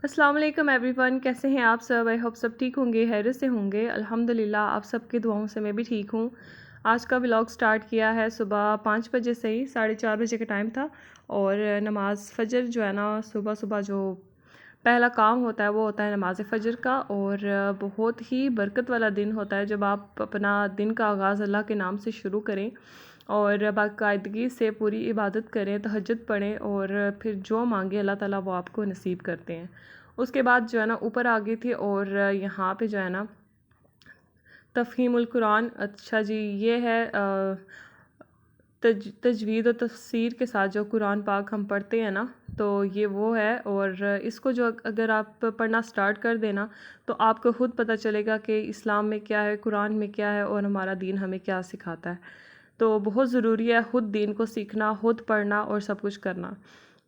अस्सलाम वालेकुम एवरीवन, कैसे हैं आप सब। आई होप सब ठीक होंगे, खैरियत से होंगे। अल्हम्दुलिल्लाह आप सबकी दुआओं से मैं भी ठीक हूँ। आज का व्लॉग स्टार्ट किया है सुबह 5 बजे से ही, 4:30 बजे का टाइम था। और नमाज़ फ़जर जो है ना, सुबह सुबह जो पहला काम होता है वो होता है नमाज़ फ़जर का। और बहुत ही बरकत वाला दिन होता है जब आप अपना दिन का आगाज़ अल्लाह के नाम से शुरू करें और बाकायदगी से पूरी इबादत करें, तहज्जुद पढ़ें और फिर जो मांगे अल्लाह ताला वो आपको नसीब करते हैं। उसके बाद जो है ना ऊपर आ गई थी और यहाँ पे जो है ना तफ़हीमुल कुरान, अच्छा जी, ये है तजवीद और तफसीर के साथ जो कुरान पाक हम पढ़ते हैं ना, तो ये वो है। और इसको जो अगर आप पढ़ना स्टार्ट कर देना तो आपको ख़ुद पता चलेगा कि इस्लाम में क्या है, कुरान में क्या है और हमारा दीन हमें क्या सिखाता है। तो बहुत ज़रूरी है ख़ुद दीन को सीखना, ख़ुद पढ़ना और सब कुछ करना।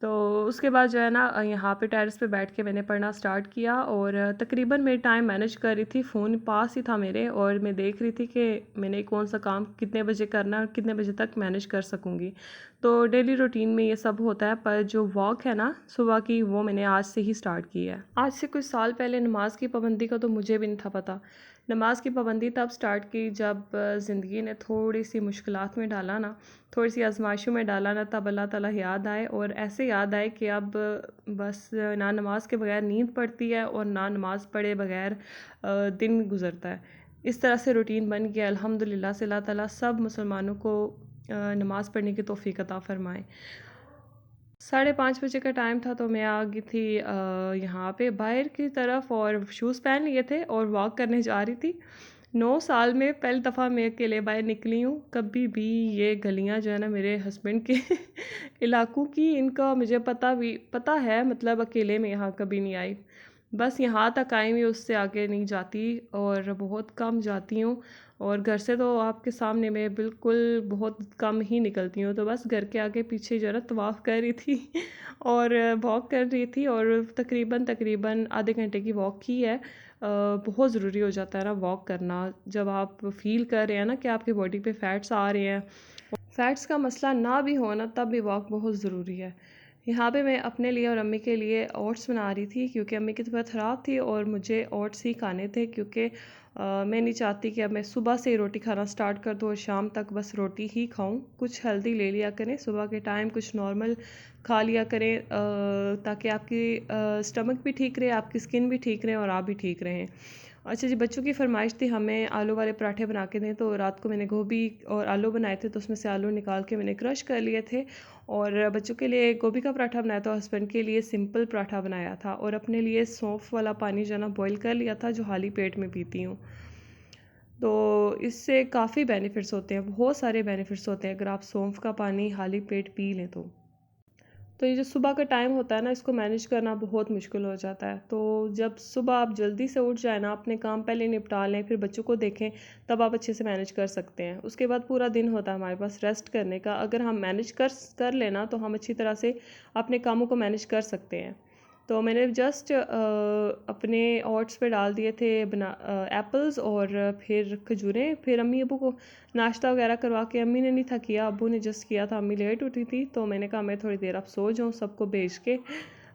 तो उसके बाद जो है ना यहाँ पे टेरेस पे बैठ के मैंने पढ़ना स्टार्ट किया और तकरीबन मैं टाइम मैनेज कर रही थी। फ़ोन पास ही था मेरे और मैं देख रही थी कि मैंने कौन सा काम कितने बजे करना है और कितने बजे तक मैनेज कर सकूँगी। तो डेली रूटीन में ये सब होता है, पर जो वॉक है ना सुबह की, वो मैंने आज से ही स्टार्ट की है। आज से कुछ साल पहले नमाज़ की पाबंदी का तो मुझे भी नहीं था पता। नमाज की पाबंदी तब स्टार्ट की जब ज़िंदगी ने थोड़ी सी मुश्किलात में डाला ना, थोड़ी सी आजमाइशों में डाला ना, तब अल्लाह ताला याद आए। और ऐसे याद आए कि अब बस ना नमाज के बगैर नींद पड़ती है और ना नमाज पढ़े बगैर दिन गुजरता है। इस तरह से रूटीन बन गया। अल्हम्दुलिल्लाह से अल्लाह ताला सब मुसलमानों को नमाज़ पढ़ने की तौफीक अता फ़रमाए। 5:30 बजे का टाइम था तो मैं आ गई थी यहाँ पे बाहर की तरफ और शूज़ पहन लिए थे और वॉक करने जा रही थी। 9 साल में पहली दफ़ा मैं अकेले बाहर निकली हूँ। कभी भी ये गलियाँ जो है ना मेरे हस्बैंड के इलाकों की, इनका मुझे पता है, मतलब अकेले में यहाँ कभी नहीं आई। बस यहाँ तक आई हुई, उससे आगे नहीं जाती और बहुत कम जाती हूँ। और घर से तो आपके सामने मैं बिल्कुल बहुत कम ही निकलती हूँ। तो बस घर के आगे पीछे जो है ना तवाफ़ कर रही थी और वॉक कर रही थी और तकरीबन आधे घंटे की वॉक की है। बहुत ज़रूरी हो जाता है ना वॉक करना, जब आप फ़ील कर रहे हैं ना कि आपकी बॉडी पे फ़ैट्स आ रहे हैं। फ़ैट्स का मसला ना भी हो ना, तब भी वॉक बहुत ज़रूरी है। यहाँ पे मैं अपने लिए और अम्मी के लिए ओट्स बना रही थी क्योंकि अम्मी की तबीयत ख़राब थी और मुझे ओट्स ही खाने थे, क्योंकि मैं नहीं चाहती कि अब मैं सुबह से ही रोटी खाना स्टार्ट कर दूँ और शाम तक बस रोटी ही खाऊं। कुछ हेल्दी ले लिया करें सुबह के टाइम, कुछ नॉर्मल खा लिया करें ताकि आपकी स्टमक भी ठीक रहे, आपकी स्किन भी ठीक रहे और आप भी ठीक रहें। अच्छा जी, बच्चों की फरमाइश थी हमें आलू वाले पराठे बना के दें, तो रात को मैंने गोभी और आलू बनाए थे, तो उसमें से आलू निकाल के मैंने क्रश कर लिए थे और बच्चों के लिए गोभी का पराठा बनाया था, हस्बैंड के लिए सिंपल पराठा बनाया था और अपने लिए सौंफ वाला पानी जो है ना बॉयल कर लिया था, जो खाली पेट में पीती हूँ। तो इससे काफ़ी बेनिफिट्स होते हैं, बहुत सारे बेनिफिट्स होते हैं अगर आप सौंफ का पानी खाली पेट पी लें तो ये जो सुबह का टाइम होता है ना, इसको मैनेज करना बहुत मुश्किल हो जाता है। तो जब सुबह आप जल्दी से उठ जाए ना, अपने काम पहले निपटा लें, फिर बच्चों को देखें, तब आप अच्छे से मैनेज कर सकते हैं। उसके बाद पूरा दिन होता है हमारे पास रेस्ट करने का। अगर हम मैनेज कर लेना तो हम अच्छी तरह से अपने कामों को मैनेज कर सकते हैं। तो मैंने जस्ट अपने ओट्स पे डाल दिए थे एप्पल्स और फिर खजूरें। फिर अम्मी अबू को नाश्ता वगैरह करवा के, अम्मी ने नहीं था किया, अबू ने जस्ट किया था। अम्मी लेट उठी थी तो मैंने कहा मैं थोड़ी देर अब सो जाऊँ सबको भेज के।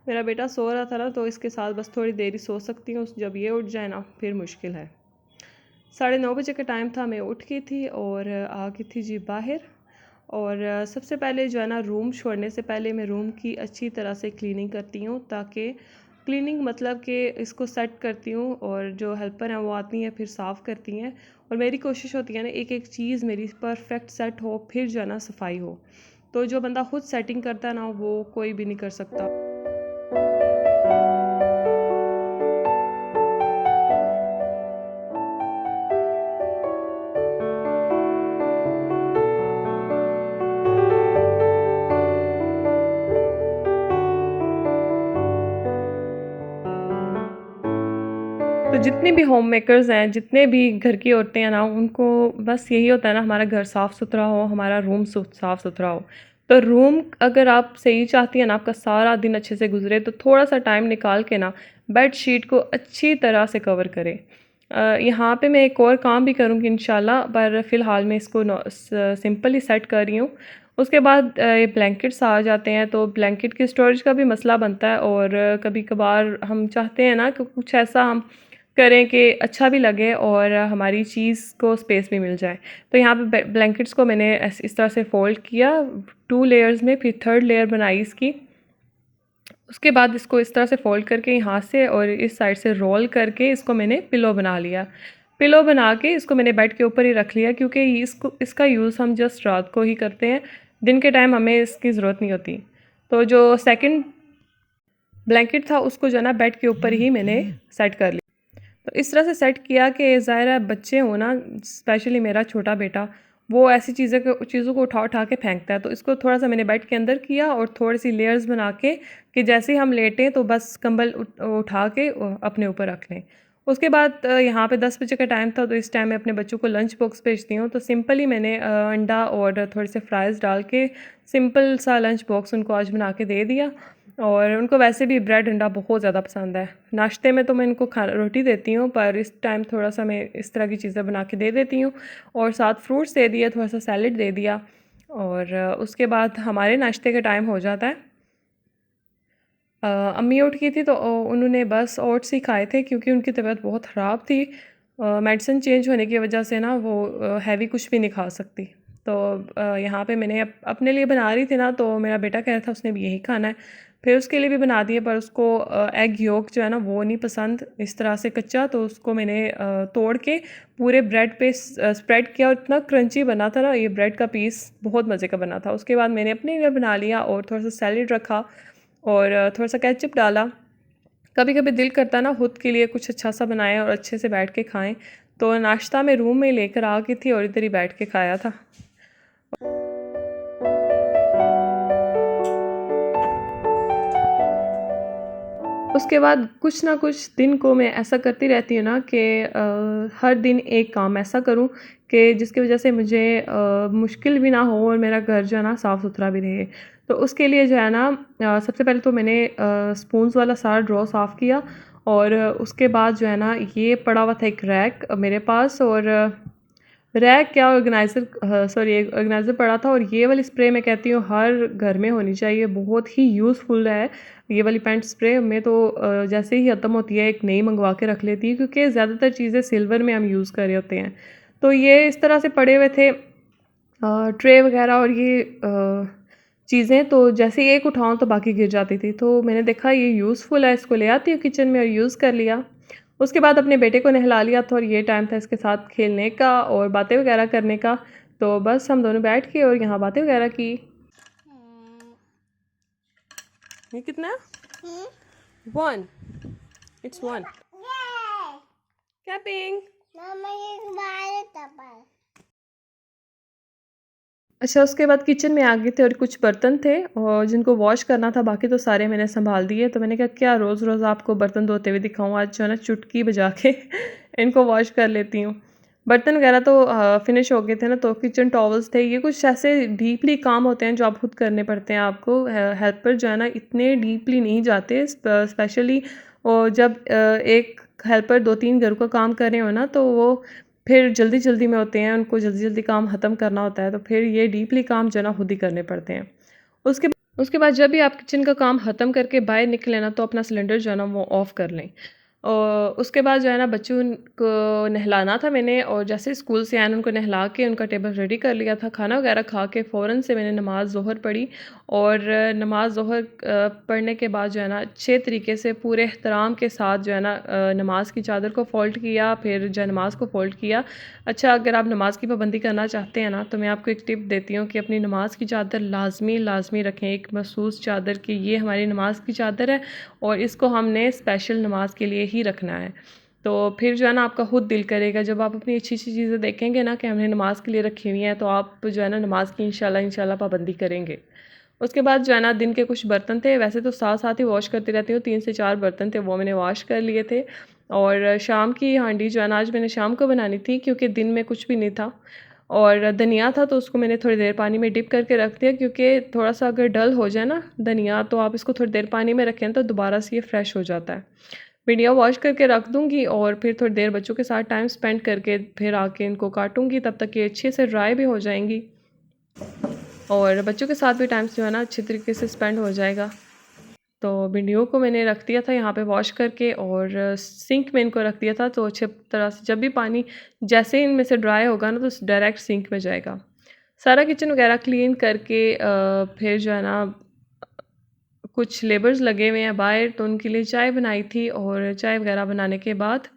मेरा बेटा सो रहा था ना, तो इसके साथ बस थोड़ी देर ही सो सकती हूँ, जब ये उठ जाए ना फिर मुश्किल है। 9:30 बजे का टाइम था, मैं उठ गई थी और आ गई थी जी बाहर। और सबसे पहले जो है ना, रूम छोड़ने से पहले मैं रूम की अच्छी तरह से क्लीनिंग करती हूँ, ताकि क्लीनिंग मतलब कि इसको सेट करती हूँ और जो हेल्पर हैं वो आती हैं फिर साफ़ करती हैं। और मेरी कोशिश होती है ना एक एक चीज़ मेरी परफेक्ट सेट हो, फिर जो है ना सफाई हो। तो जो बंदा खुद सेटिंग करता है ना, वो कोई भी नहीं कर सकता। तो जितने भी होम मेकर्स हैं, जितने भी घर की औरतें हैं ना, उनको बस यही होता है ना, हमारा घर साफ़ सुथरा हो, हमारा रूम साफ़ सुथरा हो। तो रूम अगर आप सही चाहती हैं ना, आपका सारा दिन अच्छे से गुजरे, तो थोड़ा सा टाइम निकाल के ना बेड शीट को अच्छी तरह से कवर करें। यहाँ पे मैं एक और काम भी करूँगी इंशाल्लाह, पर फ़िलहाल मैं इसको सिंपल ही सेट कर रही हूँ। उसके बाद ये ब्लैंकेट्स आ जाते हैं, तो ब्लैंकेट की स्टोरेज का भी मसला बनता है, और कभी कभार हम चाहते हैं ना कि कुछ ऐसा हम करें कि अच्छा भी लगे और हमारी चीज़ को स्पेस भी मिल जाए। तो यहाँ पे ब्लैंकेट्स को मैंने इस तरह से फ़ोल्ड किया 2 लेयर्स में, फिर थर्ड लेयर बनाई इसकी। उसके बाद इसको इस तरह से फ़ोल्ड करके यहाँ से और इस साइड से रोल करके इसको मैंने पिलो बना लिया। पिलो बना के इसको मैंने बेड के ऊपर ही रख लिया, क्योंकि इसका यूज़ हम जस्ट रात को ही करते हैं, दिन के टाइम हमें इसकी ज़रूरत नहीं होती। तो जो सेकंड ब्लैंकेट था उसको जो है ना बेड के ऊपर ही मैंने सेट कर लिया। तो इस तरह से सेट किया कि ज़ाहिर है बच्चे हो ना, स्पेशली मेरा छोटा बेटा, वो ऐसी चीज़ों को उठा उठा के फेंकता है। तो इसको थोड़ा सा मैंने बेड के अंदर किया और थोड़ी सी लेयर्स बना के कि जैसे ही हम लेटें तो बस कंबल उठा के अपने ऊपर रख लें। उसके बाद यहाँ पे 10 बजे का टाइम था, तो इस टाइम मैं अपने बच्चों को लंच बॉक्स भेजती हूँ। तो सिंपल ही मैंने अंडा और थोड़े से फ्राइज़ डाल के सिंपल सा लंच बॉक्स उनको आज बना के दे दिया। और उनको वैसे भी ब्रेड अंडा बहुत ज़्यादा पसंद है। नाश्ते में तो मैं इनको खाना रोटी देती हूँ, पर इस टाइम थोड़ा सा मैं इस तरह की चीज़ें बना के दे देती हूँ, और साथ फ्रूट्स दे दिए, थोड़ा सा सैलेड दे दिया। और उसके बाद हमारे नाश्ते का टाइम हो जाता है। अम्मी उठ गई थी, तो उन्होंने बस ओट्स ही खाए थे, क्योंकि उनकी तबीयत बहुत ख़राब थी। मेडिसिन चेंज होने की वजह से ना वो हैवी कुछ भी नहीं खा सकती। तो यहाँ पे मैंने अपने लिए बना रही थी ना, तो मेरा बेटा कह रहा था उसने भी यही खाना है, फिर उसके लिए भी बना दिए। पर उसको एग योक जो है ना वो नहीं पसंद इस तरह से कच्चा, तो उसको मैंने तोड़ के पूरे ब्रेड पे स्प्रेड किया, और इतना क्रंची बना था ना ये ब्रेड का पीस, बहुत मज़े का बना था। उसके बाद मैंने अपने लिए बना लिया और थोड़ा सा सैलेड रखा और थोड़ा सा केचप डाला। कभी कभी दिल करता है ना खुद के लिए कुछ अच्छा सा बनाएं और अच्छे से बैठ के खाएं। तो नाश्ता मैं रूम में लेकर आ गई थी और इधर ही बैठ के खाया था। उसके बाद कुछ ना कुछ दिन को मैं ऐसा करती रहती हूँ ना कि हर दिन एक काम ऐसा करूँ कि जिसकी वजह से मुझे मुश्किल भी ना हो और मेरा घर जो है ना साफ़ सुथरा भी रहे। तो उसके लिए जो है ना सबसे पहले तो मैंने स्पून्स वाला सारा ड्रॉ साफ़ किया, और उसके बाद जो है ना ये पड़ा हुआ था एक रैक मेरे पास, और रैक क्या ऑर्गेनाइज़र, सॉरी, एक ऑर्गेनाइज़र पड़ा था। और ये वाली स्प्रे मैं कहती हूँ हर घर में होनी चाहिए, बहुत ही यूज़फुल है ये वाली पेंट स्प्रे। मैं तो जैसे ही ख़त्म होती है एक नई मंगवा के रख लेती हूँ, क्योंकि ज़्यादातर चीज़ें सिल्वर में हम यूज़ कर रहे होते हैं। तो ये इस तरह से पड़े हुए थे ट्रे वगैरह और ये चीज़ें, तो जैसे ही एक उठाऊँ तो बाकी गिर जाती थी। तो मैंने देखा ये यूज़फुल है, इसको ले आती हूँ किचन में और यूज़ कर लिया। उसके बाद अपने बेटे को नहला लिया था, और ये टाइम था इसके साथ खेलने का और बातें वगैरह करने का। तो बस हम दोनों बैठ के और यहाँ बातें वगैरह की। ये कितना? 1, it's 1 कैपिंग। अच्छा, उसके बाद किचन में आ गए थे और कुछ बर्तन थे और जिनको वॉश करना था, बाकी तो सारे मैंने संभाल दिए। तो मैंने कहा क्या रोज़ रोज़ आपको बर्तन धोते हुए दिखाऊं, आज जो है ना चुटकी बजा के इनको वॉश कर लेती हूँ। बर्तन वगैरह तो फिनिश हो गए थे ना, तो किचन टॉवल्स थे। ये कुछ ऐसे डीपली काम होते हैं जो आप खुद करने पड़ते हैं आपको। हेल्पर जो है ना इतने डीपली नहीं जाते, स्पेशली और जब एक हेल्पर 2-3 घरों का काम कर रहे हो ना, तो वो फिर जल्दी जल्दी में होते हैं, उनको जल्दी जल्दी काम ख़त्म करना होता है, तो फिर ये डीपली काम जो है ना खुद ही करने पड़ते हैं। उसके बाद जब भी आप किचन का काम ख़त्म करके बाहर निकलें ना, तो अपना सिलेंडर जो है ना वो ऑफ़ कर लें। और उसके बाद जो है ना बच्चों को नहलाना था मैंने, और जैसे स्कूल से आए उनको नहला के उनका टेबल रेडी कर लिया था। खाना वगैरह खा के फ़ौरन से मैंने नमाज़ ज़ोहर पढ़ी, और नमाज़ ज़ोहर पढ़ने के बाद जो है ना अच्छे तरीके से पूरे एहतराम के साथ जो है ना नमाज़ की चादर को फ़ोल्ड किया, फिर जो नमाज़ को फ़ोल्ड किया। अच्छा, अगर आप नमाज़ की पाबंदी करना चाहते हैं ना, तो मैं आपको एक टिप देती हूँ कि अपनी नमाज़ की चादर लाजमी रखें, एक मखसूस चादर की ये हमारी नमाज़ की चादर है और इसको हमने स्पेशल नमाज के लिए ही रखना है। तो फिर जो है ना आपका खुद दिल करेगा, जब आप अपनी अच्छी अच्छी चीज़ें देखेंगे ना कि हमने नमाज के लिए रखी हुई हैं, तो आप जो है ना नमाज की इंशाल्लाह पाबंदी करेंगे। उसके बाद जो है ना दिन के कुछ बर्तन थे, वैसे तो साथ साथ ही वॉश करती रहती हूँ, 3 से 4 बर्तन थे वो मैंने वॉश कर लिए थे। और शाम की हांडी जो है ना आज मैंने शाम को बनानी थी, क्योंकि दिन में कुछ भी नहीं था। और धनिया था तो उसको मैंने थोड़ी देर पानी में डिप करके रख दिया, क्योंकि थोड़ा सा अगर डल हो जाए ना धनिया, तो आप इसको थोड़ी देर पानी में रखें तो दोबारा से ये फ्रेश हो जाता है। भिंडियाँ वॉश करके रख दूँगी और फिर थोड़ी देर बच्चों के साथ टाइम स्पेंड करके फिर आके इनको काटूँगी, तब तक ये अच्छे से ड्राई भी हो जाएंगी। और बच्चों के साथ भी टाइम जो है ना अच्छी तरीके से स्पेंड हो जाएगा। तो भिंडियों को मैंने रख दिया था यहाँ पे वॉश करके और सिंक में इनको रख दिया था, तो अच्छे तरह से जब भी पानी जैसे ही इनमें से ड्राई होगा ना तो डायरेक्ट सिंक में जाएगा। सारा किचन वगैरह क्लीन करके फिर जो है ना कुछ लेबर्स लगे हुए हैं बाहर, तो उनके लिए चाय बनाई थी और चाय वगैरह बनाने के बाद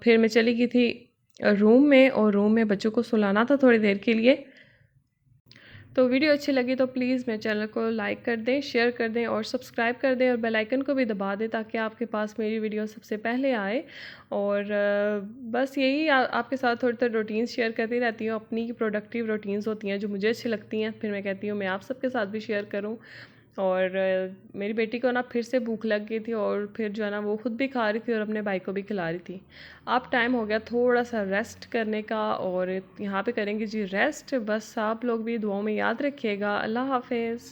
फिर मैं चली गई थी रूम में, और रूम में बच्चों को सुलाना था थोड़ी देर के लिए। तो वीडियो अच्छी लगी तो प्लीज़ मेरे चैनल को लाइक कर दें, शेयर कर दें और सब्सक्राइब कर दें, और बेल आइकन को भी दबा दें ताकि आपके पास मेरी वीडियो सबसे पहले आए। और बस यही आपके साथ थोड़ी थोड़ी रूटीन्स शेयर करती रहती हूँ, अपनी प्रोडक्टिव रूटीन्स होती हैं जो मुझे अच्छी लगती हैं, फिर मैं कहती हूँ मैं आप सबके साथ भी शेयर करूँ। और मेरी बेटी को ना फिर से भूख लग गई थी, और फिर जो है ना वो खुद भी खा रही थी और अपने भाई को भी खिला रही थी। अब टाइम हो गया थोड़ा सा रेस्ट करने का, और यहाँ पे करेंगे जी रेस्ट। बस आप लोग भी दुआओं में याद रखिएगा। अल्लाह हाफिज़।